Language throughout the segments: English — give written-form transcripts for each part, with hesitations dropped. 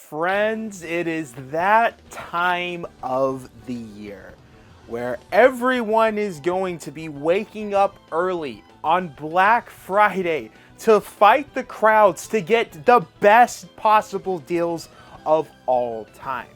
friends, it is that time of the year where everyone is going to be waking up early on Black Friday to fight the crowds to get the best possible deals of all time.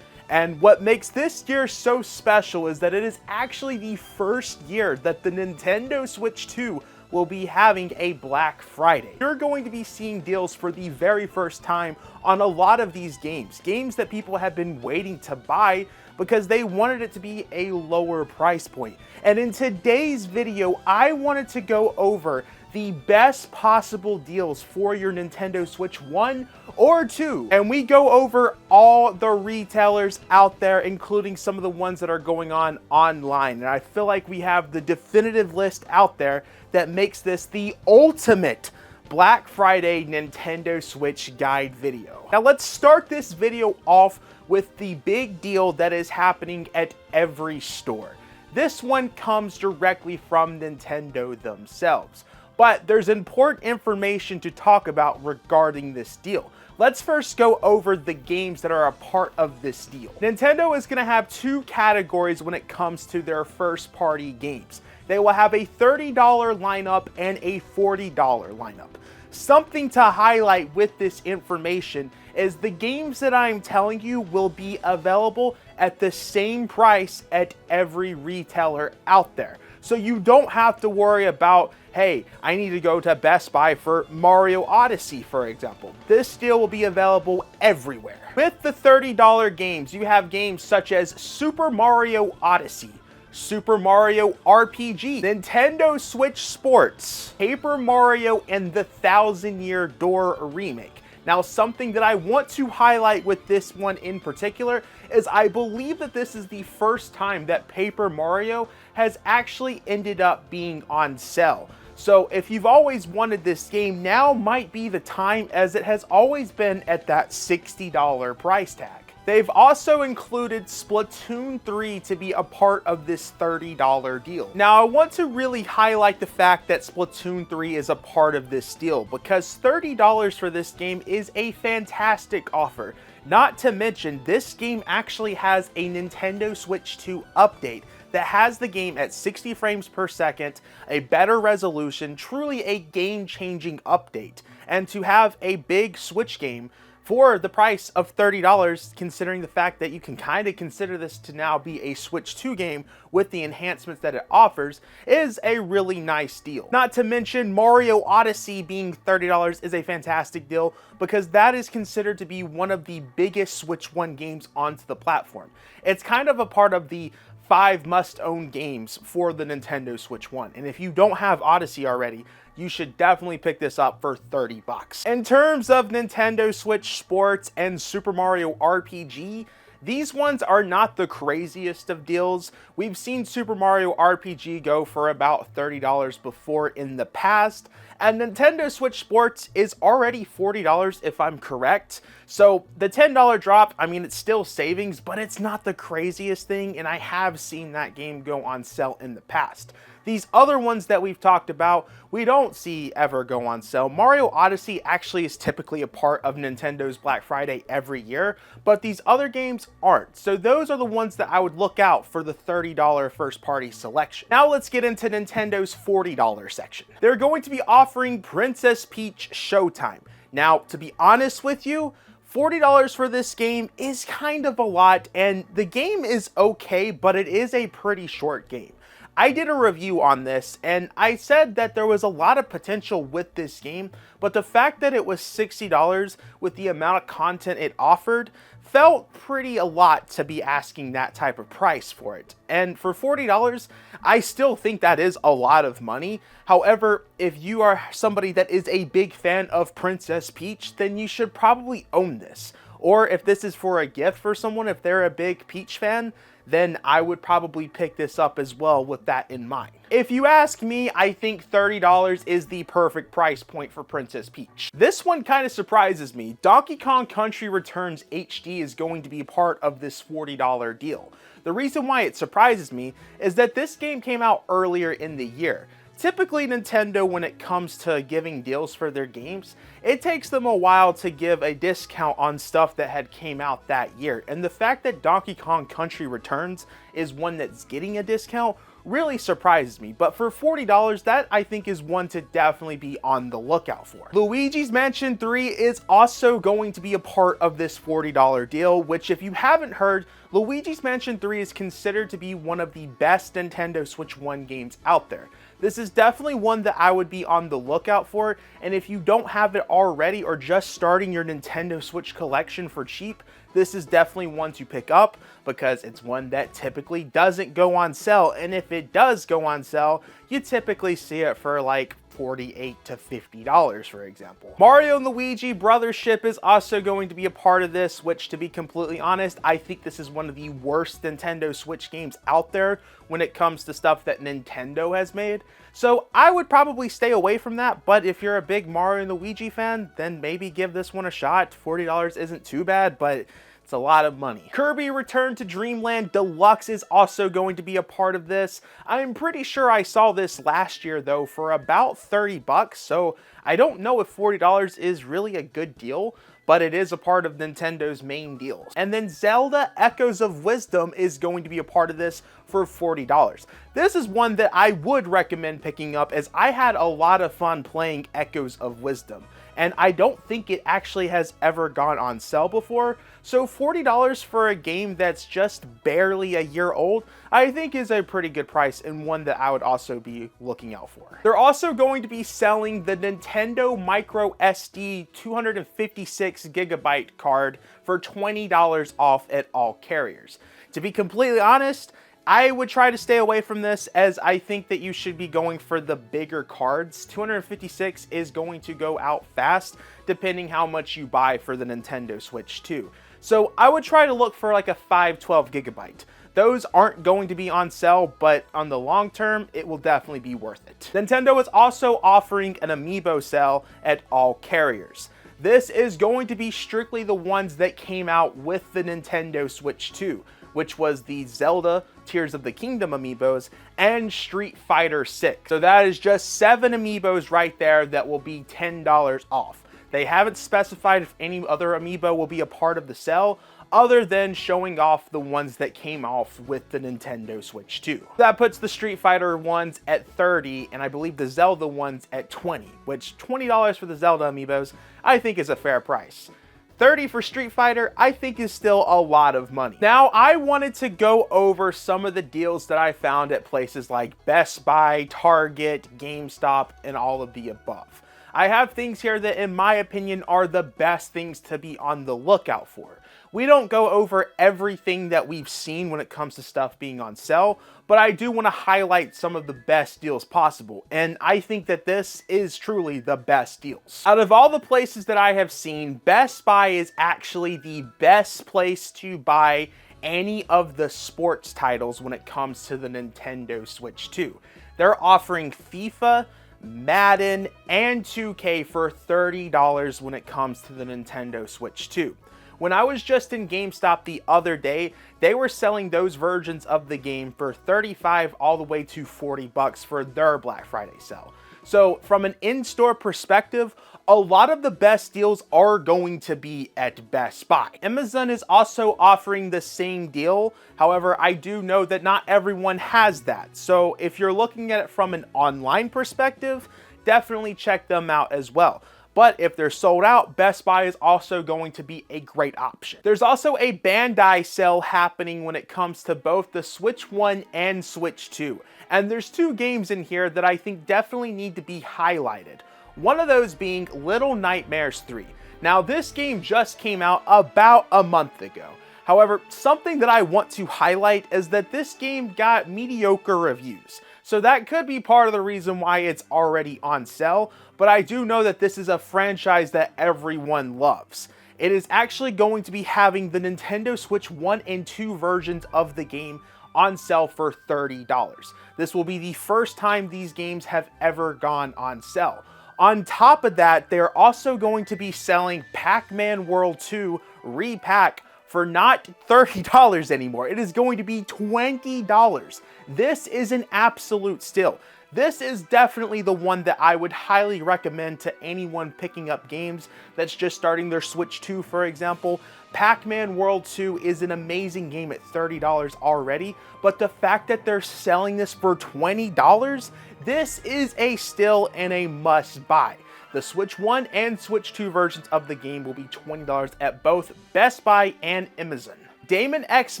And what makes this year so special is that it is actually the first year that the Nintendo Switch 2 will be having a Black Friday. You're going to be seeing deals for the very first time on a lot of these games that people have been waiting to buy because they wanted it to be a lower price point. And in today's video, I wanted to go over the best possible deals for your Nintendo Switch 1 or 2. And we go over all the retailers out there, including some of the ones that are going on online. And I feel like we have the definitive list out there that makes this the ultimate Black Friday Nintendo Switch guide video. Now let's start this video off with the big deal that is happening at every store. This one comes directly from Nintendo themselves. But there's important information to talk about regarding this deal. Let's first go over the games that are a part of this deal. Nintendo is going to have two categories when it comes to their first party games. They will have a $30 lineup and a $40 lineup. Something to highlight with this information is the games that I'm telling you will be available at the same price at every retailer out there. So you don't have to worry about, hey, I need to go to Best Buy for Mario Odyssey, for example. This deal will be available everywhere. With the $30 games, you have games such as Super Mario Odyssey, Super Mario RPG, Nintendo Switch Sports, Paper Mario, and the Thousand Year Door remake. Now, something that I want to highlight with this one in particular is I believe that this is the first time that Paper Mario has actually ended up being on sale. So if you've always wanted this game, now might be the time, as it has always been at that $60 price tag. They've also included Splatoon 3 to be a part of this $30 deal. Now, I want to really highlight the fact that Splatoon 3 is a part of this deal because $30 for this game is a fantastic offer. Not to mention, this game actually has a Nintendo Switch 2 update that has the game at 60 frames per second, a better resolution, truly a game-changing update. And to have a big Switch game for the price of $30, considering the fact that you can kind of consider this to now be a Switch 2 game with the enhancements that it offers, is a really nice deal. Not to mention, Mario Odyssey being $30 is a fantastic deal because that is considered to be one of the biggest Switch 1 games onto the platform. It's kind of a part of the 5 must-own games for the Nintendo Switch 1. And if you don't have Odyssey already, you should definitely pick this up for 30 bucks. In terms of Nintendo Switch Sports and Super Mario RPG, these ones are not the craziest of deals. We've seen Super Mario RPG go for about $30 before in the past, and Nintendo Switch Sports is already $40 if I'm correct. So the $10 drop, I mean, it's still savings, but it's not the craziest thing, and I have seen that game go on sale in the past. These other ones that we've talked about, we don't see ever go on sale. Mario Odyssey actually is typically a part of Nintendo's Black Friday every year, but these other games aren't. So those are the ones that I would look out for the $30 first party selection. Now let's get into Nintendo's $40 section. They're going to be offering Princess Peach Showtime. Now, to be honest with you, $40 for this game is kind of a lot, and the game is okay, but it is a pretty short game. I did a review on this, and I said that there was a lot of potential with this game, but the fact that it was $60 with the amount of content it offered felt pretty a lot to be asking that type of price for it. And for $40, I still think that is a lot of money. However, if you are somebody that is a big fan of Princess Peach, then you should probably own this. Or if this is for a gift for someone, if they're a big Peach fan, then I would probably pick this up as well with that in mind. If you ask me, I think $30 is the perfect price point for Princess Peach. This one kind of surprises me. Donkey Kong Country Returns HD is going to be part of this $40 deal. The reason why it surprises me is that this game came out earlier in the year. Typically, Nintendo, when it comes to giving deals for their games, it takes them a while to give a discount on stuff that had came out that year. And the fact that Donkey Kong Country Returns is one that's getting a discount really surprises me. But for $40, that I think is one to definitely be on the lookout for. Luigi's Mansion 3 is also going to be a part of this $40 deal, which, if you haven't heard, Luigi's Mansion 3 is considered to be one of the best Nintendo Switch 1 games out there. This is definitely one that I would be on the lookout for, and if you don't have it already or just starting your Nintendo Switch collection for cheap, this is definitely one to pick up because it's one that typically doesn't go on sale, and if it does go on sale, you typically see it for like $48 to $50, for example. Mario and Luigi Brothership is also going to be a part of this, which, to be completely honest, I think this is one of the worst Nintendo Switch games out there when it comes to stuff that Nintendo has made. So I would probably stay away from that, but if you're a big Mario and Luigi fan, then maybe give this one a shot. $40 isn't too bad, but it's a lot of money. Kirby Return to Dreamland Deluxe is also going to be a part of this. I'm pretty sure I saw this last year though for about 30 bucks, so I don't know if $40 is really a good deal, but it is a part of Nintendo's main deals. And then Zelda Echoes of Wisdom is going to be a part of this for $40. This is one that I would recommend picking up, as I had a lot of fun playing Echoes of Wisdom, and I don't think it actually has ever gone on sale before, so $40 for a game that's just barely a year old, I think is a pretty good price, and one that I would also be looking out for. They're also going to be selling the Nintendo Micro SD 256GB card for $20 off at all carriers. To be completely honest, I would try to stay away from this, as I think that you should be going for the bigger cards. 256 is going to go out fast, depending how much you buy for the Nintendo Switch 2. So I would try to look for like a 512GB. Those aren't going to be on sale, but on the long term, it will definitely be worth it. Nintendo is also offering an Amiibo sale at all carriers. This is going to be strictly the ones that came out with the Nintendo Switch 2, which was the Zelda Tears of the Kingdom amiibos and Street Fighter 6. So that is just 7 amiibos right there that will be $10 off. They haven't specified if any other amiibo will be a part of the sale, other than showing off the ones that came off with the Nintendo Switch 2. That puts the Street Fighter ones at $30, and I believe the Zelda ones at $20, which $20 for the Zelda amiibos I think is a fair price. $30 for Street Fighter, I think, is still a lot of money. Now, I wanted to go over some of the deals that I found at places like Best Buy, Target, GameStop, and all of the above. I have things here that, in my opinion, are the best things to be on the lookout for. We don't go over everything that we've seen when it comes to stuff being on sale, but I do want to highlight some of the best deals possible, and I think that this is truly the best deals. Out of all the places that I have seen, Best Buy is actually the best place to buy any of the sports titles when it comes to the Nintendo Switch 2. They're offering FIFA, Madden, and 2K for $30 when it comes to the Nintendo Switch 2. When I was just in GameStop the other day, they were selling those versions of the game for $35 all the way to $40 for their Black Friday sale. So from an in-store perspective, a lot of the best deals are going to be at Best Buy. Amazon is also offering the same deal. However, I do know that not everyone has that. So if you're looking at it from an online perspective, definitely check them out as well. But if they're sold out, Best Buy is also going to be a great option. There's also a Bandai sale happening when it comes to both the Switch 1 and Switch 2. And there's 2 games in here that I think definitely need to be highlighted. One of those being Little Nightmares 3. Now, this game just came out about a month ago. However, something that I want to highlight is that this game got mediocre reviews. So that could be part of the reason why it's already on sale, but I do know that this is a franchise that everyone loves. It is actually going to be having the Nintendo Switch 1 and 2 versions of the game on sale for $30. This will be the first time these games have ever gone on sale. On top of that, they're also going to be selling Pac-Man World 2 Repack for not $30 anymore. It is going to be $20. This is an absolute steal. This is definitely the one that I would highly recommend to anyone picking up games that's just starting their Switch 2, for example. Pac-Man World 2 is an amazing game at $30 already, but the fact that they're selling this for $20, this is a steal and a must buy. The Switch 1 and Switch 2 versions of the game will be $20 at both Best Buy and Amazon. Daemon X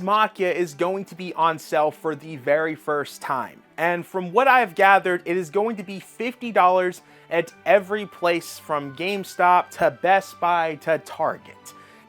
Machina is going to be on sale for the very first time. And from what I've gathered, it is going to be $50 at every place from GameStop to Best Buy to Target.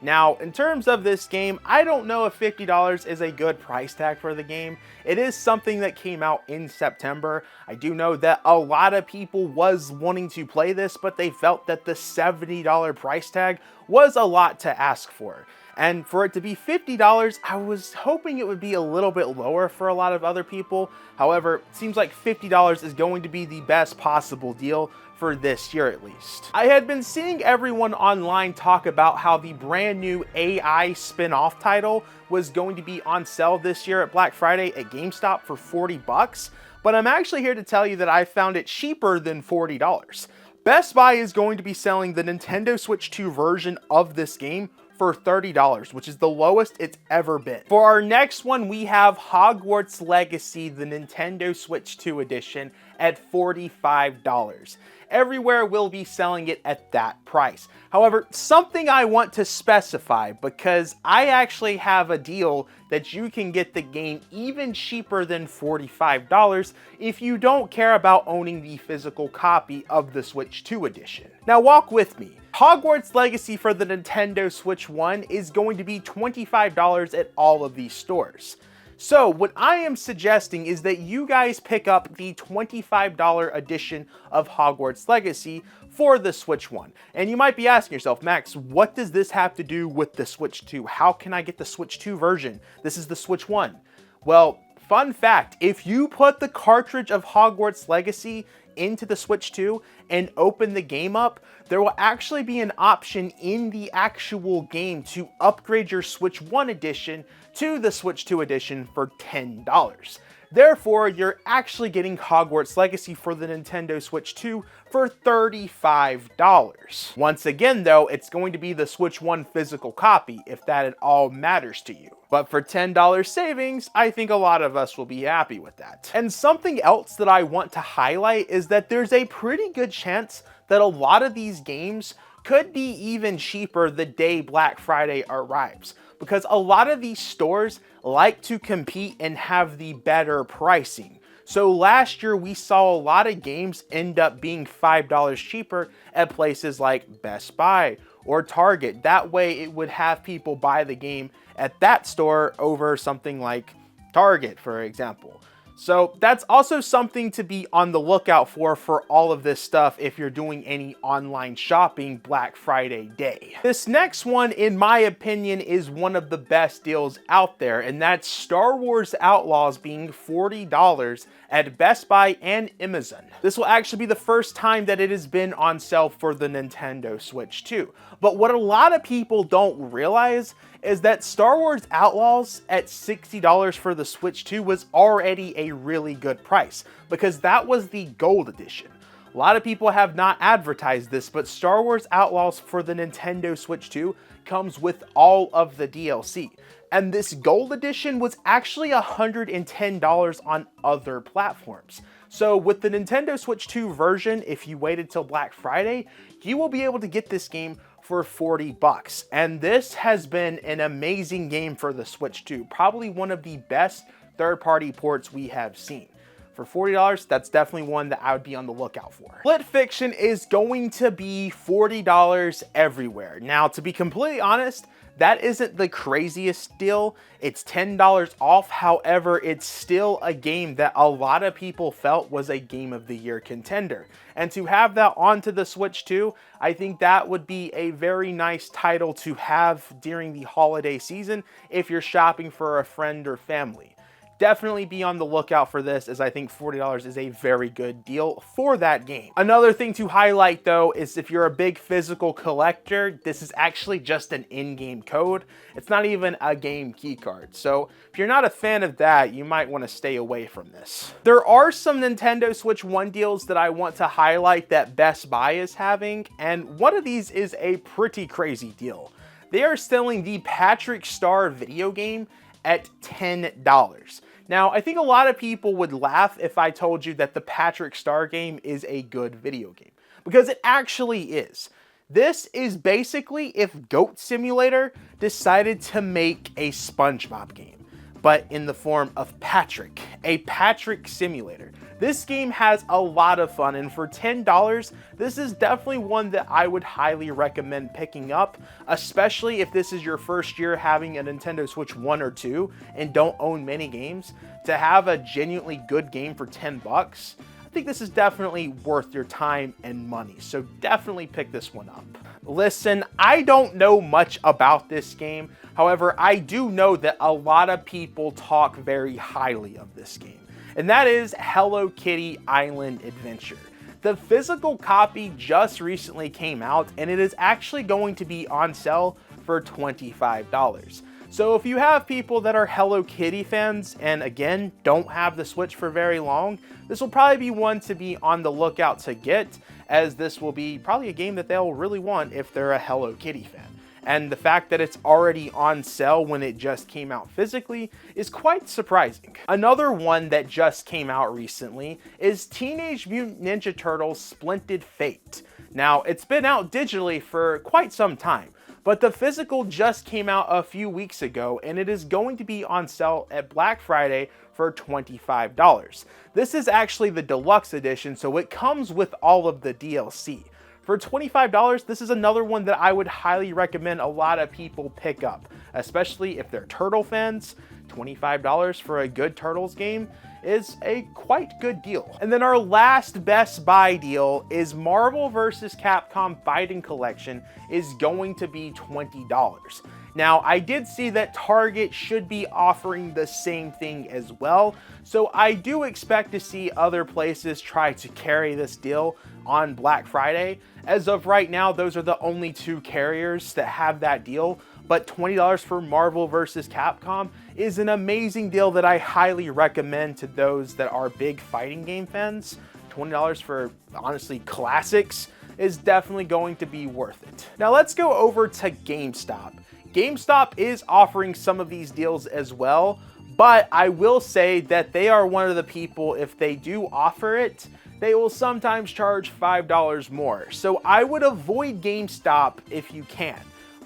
Now, in terms of this game, I don't know if $50 is a good price tag for the game. It is something that came out in September. I do know that a lot of people was wanting to play this, but they felt that the $70 price tag was a lot to ask for. And for it to be $50, I was hoping it would be a little bit lower for a lot of other people. However, it seems like $50 is going to be the best possible deal for this year at least. I had been seeing everyone online talk about how the brand new AI spin-off title was going to be on sale this year at Black Friday at GameStop for $40, but I'm actually here to tell you that I found it cheaper than $40. Best Buy is going to be selling the Nintendo Switch 2 version of this game for $30, which is the lowest it's ever been. For our next one, we have Hogwarts Legacy, the Nintendo Switch 2 edition at $45. Everywhere will be selling it at that price. However, something I want to specify, because I actually have a deal that you can get the game even cheaper than $45 if you don't care about owning the physical copy of the Switch 2 edition. Now walk with me. Hogwarts Legacy for the Nintendo Switch 1 is going to be $25 at all of these stores. So what I am suggesting is that you guys pick up the $25 edition of Hogwarts Legacy for the Switch 1. And you might be asking yourself, Max, what does this have to do with the Switch 2? How can I get the Switch 2 version? This is the Switch 1. Well, fun fact, if you put the cartridge of Hogwarts Legacy into the Switch 2 and open the game up, there will actually be an option in the actual game to upgrade your Switch 1 edition to the Switch 2 edition for $10. Therefore, you're actually getting Hogwarts Legacy for the Nintendo Switch 2 for $35. Once again though, it's going to be the Switch 1 physical copy, if that at all matters to you. But for $10 savings, I think a lot of us will be happy with that. And something else that I want to highlight is that there's a pretty good chance that a lot of these games could be even cheaper the day Black Friday arrives, because a lot of these stores like to compete and have the better pricing. So last year we saw a lot of games end up being $5 cheaper at places like Best Buy or Target. That way it would have people buy the game at that store over something like Target, for example. So that's also something to be on the lookout for all of this stuff if you're doing any online shopping Black Friday day. This next one, in my opinion, is one of the best deals out there, and that's Star Wars Outlaws being $40 at Best Buy and Amazon. This will actually be the first time that it has been on sale for the Nintendo Switch 2. But what a lot of people don't realize is that Star Wars Outlaws at $60 for the Switch 2 was already a really good price, because that was the gold edition. A lot of people have not advertised this, but Star Wars Outlaws for the Nintendo Switch 2 comes with all of the DLC. And this gold edition was actually $110 on other platforms. So with the Nintendo Switch 2 version, if you waited till Black Friday, you will be able to get this game for $40. And this has been an amazing game for the Switch 2. Probably one of the best third-party ports we have seen. For $40, that's definitely one that I would be on the lookout for. Split Fiction is going to be $40 everywhere. Now, to be completely honest, that isn't the craziest deal. It's $10 off. However, it's still a game that a lot of people felt was a Game of the Year contender. And to have that onto the Switch 2, I think that would be a very nice title to have during the holiday season if you're shopping for a friend or family. definitely be on the lookout for this, as I think $40 is a very good deal for that game. Another thing to highlight though is if you're a big physical collector, this is actually just an in-game code. It's not even a game key card. So if you're not a fan of that, you might want to stay away from this. There are some Nintendo Switch 1 deals that I want to highlight that Best Buy is having, and one of these is a pretty crazy deal. They are selling the Patrick Star video game at $10. Now, I think a lot of people would laugh if I told you that the Patrick Star game is a good video game, because it actually is. This is basically if Goat Simulator decided to make a SpongeBob game, but in the form of Patrick, a Patrick Simulator. This game has a lot of fun, and for $10, this is definitely one that I would highly recommend picking up, especially if this is your first year having a Nintendo Switch 1 or 2 and don't own many games. To have a genuinely good game for 10 bucks, I think this is definitely worth your time and money, so definitely pick this one up. Listen, I don't know much about this game. However, I do know that a lot of people talk very highly of this game, and that is Hello Kitty Island Adventure. The physical copy just recently came out, and it is actually going to be on sale for $25. So if you have people that are Hello Kitty fans and again don't have the Switch for very long, this will probably be one to be on the lookout to get, as this will be probably a game that they'll really want if they're a Hello Kitty fan. And the fact that it's already on sale when it just came out physically is quite surprising. Another one that just came out recently is Teenage Mutant Ninja Turtles Splinted Fate. Now, it's been out digitally for quite some time, but the physical just came out a few weeks ago, and it is going to be on sale at Black Friday for $25. This is actually the deluxe edition, so it comes with all of the DLC. For $25, this is another one that I would highly recommend a lot of people pick up, especially if they're Turtle fans. $25 for a good Turtles game is a quite good deal. And then our last Best Buy deal is Marvel vs. Capcom Fighting Collection is going to be $20. Now, I did see that Target should be offering the same thing as well, so I do expect to see other places try to carry this deal on Black Friday. As of right now, those are the only two carriers that have that deal, but $20 for Marvel vs. Capcom is an amazing deal that I highly recommend to those that are big fighting game fans. $20 for, honestly, classics is definitely going to be worth it. Now let's go over to GameStop. GameStop is offering some of these deals as well, but I will say that they are one of the people, if they do offer it, they will sometimes charge $5 more. So I would avoid GameStop if you can.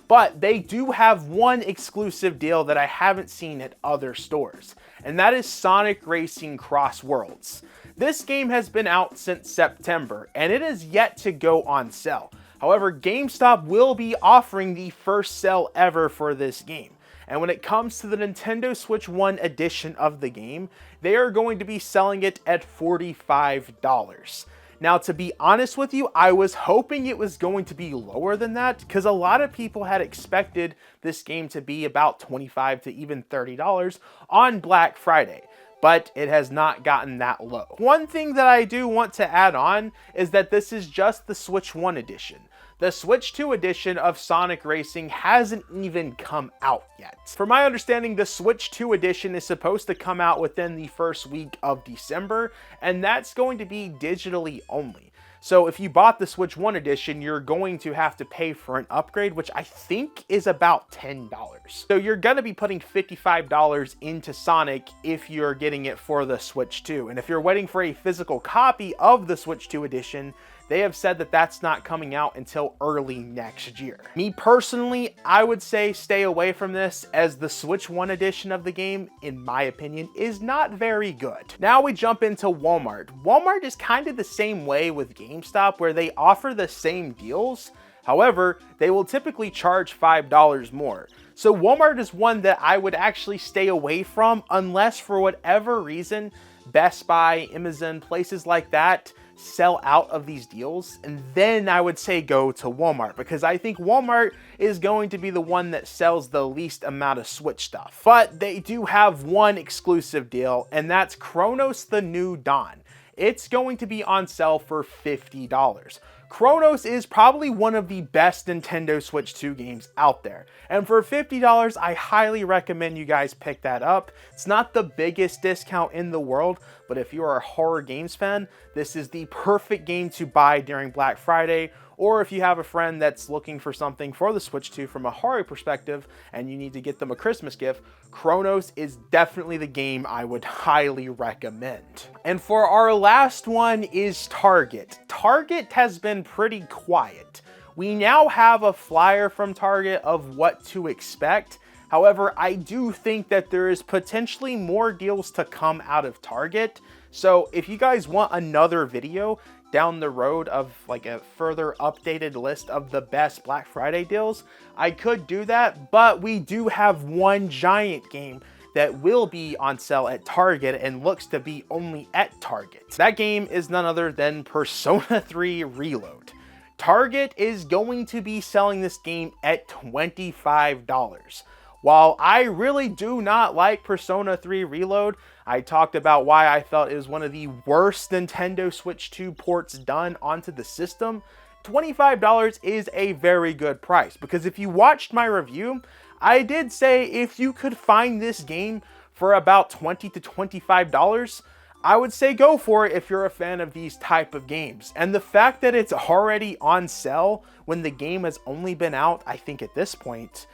But they do have one exclusive deal that I haven't seen at other stores, and that is Sonic Racing Cross Worlds. This game has been out since September, and it is yet to go on sale. However, GameStop will be offering the first sale ever for this game. And when it comes to the Nintendo Switch 1 edition of the game, they are going to be selling it at $45. Now, to be honest with you, I was hoping it was going to be lower than that, because a lot of people had expected this game to be about $25 to even $30 on Black Friday, but it has not gotten that low. One thing that I do want to add on is that this is just the Switch 1 edition. The Switch 2 edition of Sonic Racing hasn't even come out yet. From my understanding, the Switch 2 edition is supposed to come out within the first week of December, and that's going to be digitally only. So if you bought the Switch 1 edition, you're going to have to pay for an upgrade, which I think is about $10. So you're going to be putting $55 into Sonic if you're getting it for the Switch 2. And if you're waiting for a physical copy of the Switch 2 edition, they have said that that's not coming out until early next year. Me personally, I would say stay away from this, as the Switch 1 edition of the game, in my opinion, is not very good. Now we jump into Walmart. Walmart is kind of the same way with GameStop, where they offer the same deals. However, they will typically charge $5 more. So Walmart is one that I would actually stay away from, unless for whatever reason, Best Buy, Amazon, places like that sell out of these deals, and then I would say go to Walmart, because I think Walmart is going to be the one that sells the least amount of Switch stuff. But they do have one exclusive deal, and that's Chronos the New Dawn. It's going to be on sale for $50. Chronos is probably one of the best Nintendo Switch 2 games out there, and for $50, I highly recommend you guys pick that up. It's not the biggest discount in the world, but if you are a horror games fan, this is the perfect game to buy during Black Friday, or if you have a friend that's looking for something for the Switch 2 from a horror perspective and you need to get them a Christmas gift, Chronos is definitely the game I would highly recommend. And for our last one is Target. Target has been pretty quiet. We now have a flyer from Target of what to expect. However, I do think that there is potentially more deals to come out of Target. So if you guys want another video down the road of like a further updated list of the best Black Friday deals, I could do that, but we do have one giant game that will be on sale at Target and looks to be only at Target. That game is none other than Persona 3 Reload. Target is going to be selling this game at $25. While I really do not like Persona 3 Reload, I talked about why I felt it was one of the worst Nintendo Switch 2 ports done onto the system. $25 is a very good price, because if you watched my review, I did say if you could find this game for about $20 to $25, I would say go for it if you're a fan of these type of games. And the fact that it's already on sale when the game has only been out, I think at this point,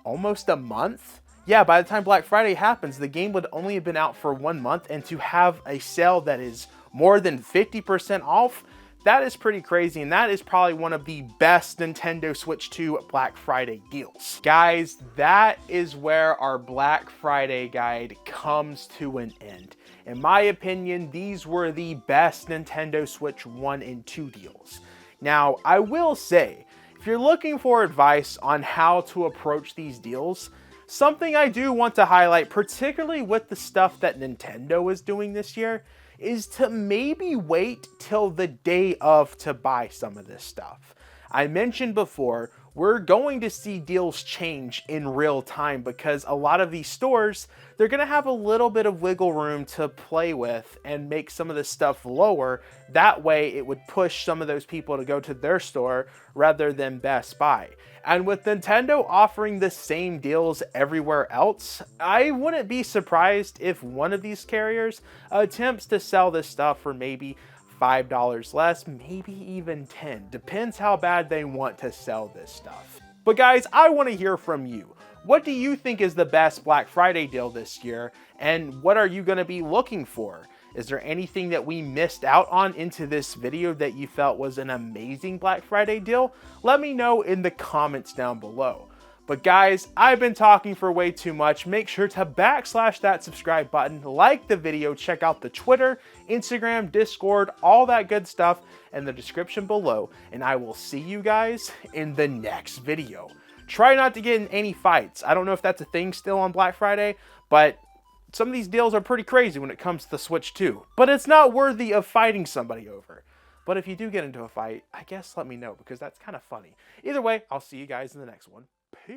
almost a month? Yeah, by the time Black Friday happens, the game would only have been out for 1 month, and to have a sale that is more than 50% off, that is pretty crazy, and that is probably one of the best Nintendo Switch 2 Black Friday deals. Guys, that is where our Black Friday guide comes to an end. In my opinion, these were the best Nintendo Switch 1 and 2 deals. Now, I will say, if you're looking for advice on how to approach these deals, something I do want to highlight, particularly with the stuff that Nintendo is doing this year, is to maybe wait till the day of to buy some of this stuff. I mentioned before, we're going to see deals change in real time, because a lot of these stores, they're going to have a little bit of wiggle room to play with and make some of this stuff lower. That way it would push some of those people to go to their store rather than Best Buy. And with Nintendo offering the same deals everywhere else, I wouldn't be surprised if one of these carriers attempts to sell this stuff for maybe $5 less, maybe even $10. Depends how bad they want to sell this stuff. But guys, I want to hear from you. What do you think is the best Black Friday deal this year? And what are you going to be looking for? Is there anything that we missed out on into this video that you felt was an amazing Black Friday deal? Let me know in the comments down below. But guys, I've been talking for way too much. Make sure to backslash that subscribe button, like the video, check out the Twitter, Instagram, Discord, all that good stuff in the description below. And I will see you guys in the next video. Try not to get in any fights. I don't know if that's a thing still on Black Friday, but some of these deals are pretty crazy when it comes to the Switch 2. But it's not worthy of fighting somebody over. But if you do get into a fight, I guess let me know, because that's kind of funny. Either way, I'll see you guys in the next one. Peace.